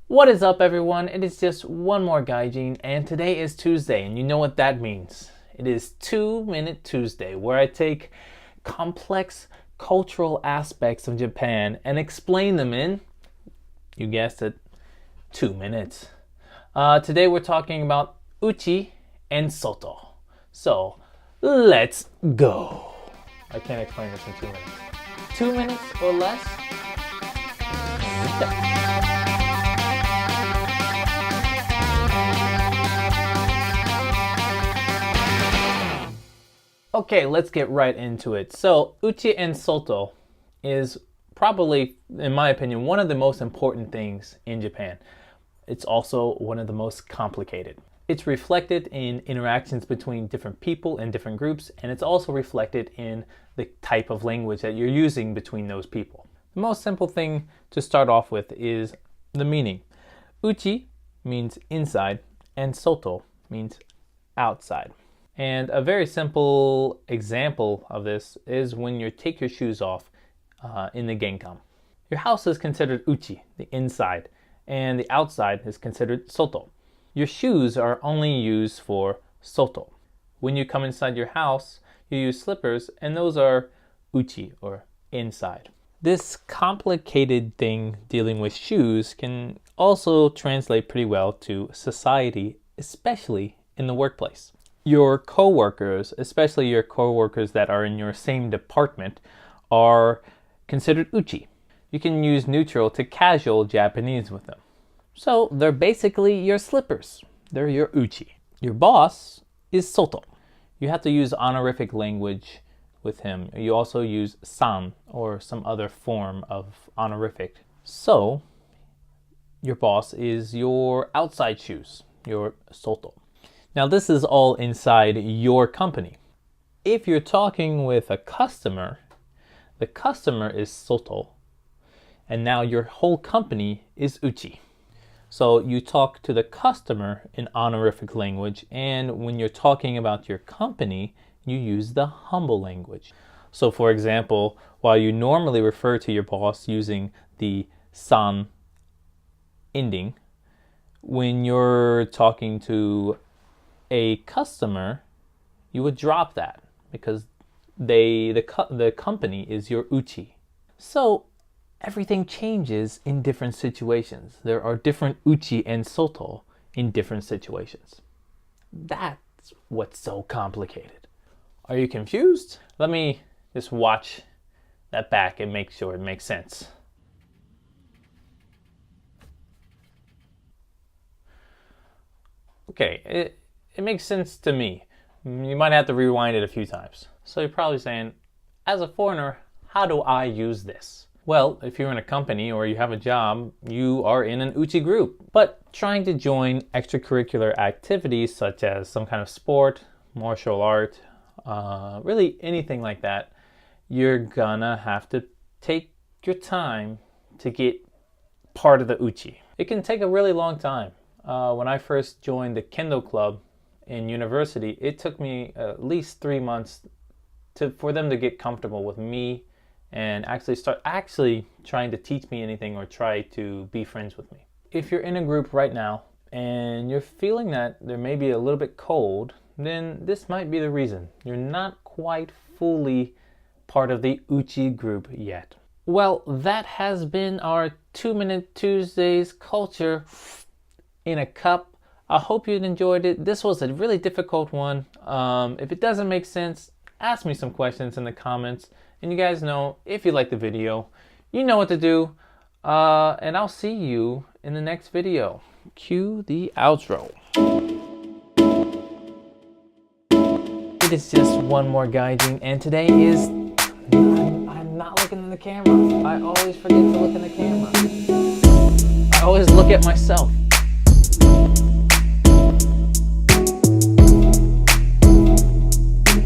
What is up, everyone? It is just one more Guyjin, and today is Tuesday, and you know what that means. It is 2-Minute Tuesday, where I take complex cultural aspects of Japan and explain them in, you guessed it, 2 minutes. Today we're talking about Uchi and Soto. So, let's go. I can't explain this in 2 minutes. 2 minutes or less? Okay, let's get right into it. So, Uchi and Soto is probably, in my opinion, one of the most important things in Japan. It's also one of the most complicated. It's reflected in interactions between different people and different groups, and it's also reflected in the type of language that you're using between those people. The most simple thing to start off with is the meaning. Uchi means inside, and Soto means outside. And a very simple example of this is when you take your shoes off in the genkan. Your house is considered uchi, the inside, and the outside is considered soto. Your shoes are only used for soto. When you come inside your house, you use slippers, and those are uchi, or inside. This complicated thing dealing with shoes can also translate pretty well to society, especially in the workplace. Your coworkers, especially your coworkers that are in your same department, are considered uchi. You can use neutral to casual Japanese with them. So they're basically your slippers. They're your uchi. Your boss is soto. You have to use honorific language with him. You also use san or some other form of honorific. So your boss is your outside shoes, your soto. Now, this is all inside your company. If you're talking with a customer, the customer is soto, and now your whole company is uchi. So you talk to the customer in honorific language, and when you're talking about your company, you use the humble language. So for example, while you normally refer to your boss using the san ending, when you're talking to a customer, you would drop that because the company is your uchi. So everything changes in different situations. There are different uchi and soto in different situations. That's what's so complicated. Are you confused? Let me just watch that back and make sure it makes sense. Okay, it makes sense to me. You might have to rewind it a few times. So you're probably saying, as a foreigner, how do I use this? Well, if you're in a company or you have a job, you are in an uchi group. But trying to join extracurricular activities such as some kind of sport, martial art, really anything like that, you're gonna have to take your time to get part of the uchi. It can take a really long time. When I first joined the kendo club in university, it took me at least 3 months for them to get comfortable with me and start trying to teach me anything or try to be friends with me. If you're in a group right now and you're feeling that there may be a little bit cold, then this might be the reason. You're not quite fully part of the uchi group yet. Well, that has been our 2-Minute Tuesdays culture in a cup. I hope you enjoyed it. This was a really difficult one. If it doesn't make sense, ask me some questions in the comments. And you guys know, if you like the video, you know what to do. And I'll see you in the next video. Cue the outro. It is just one more Guyjin, and today is... I'm not looking in the camera. I always forget to look in the camera. I always look at myself.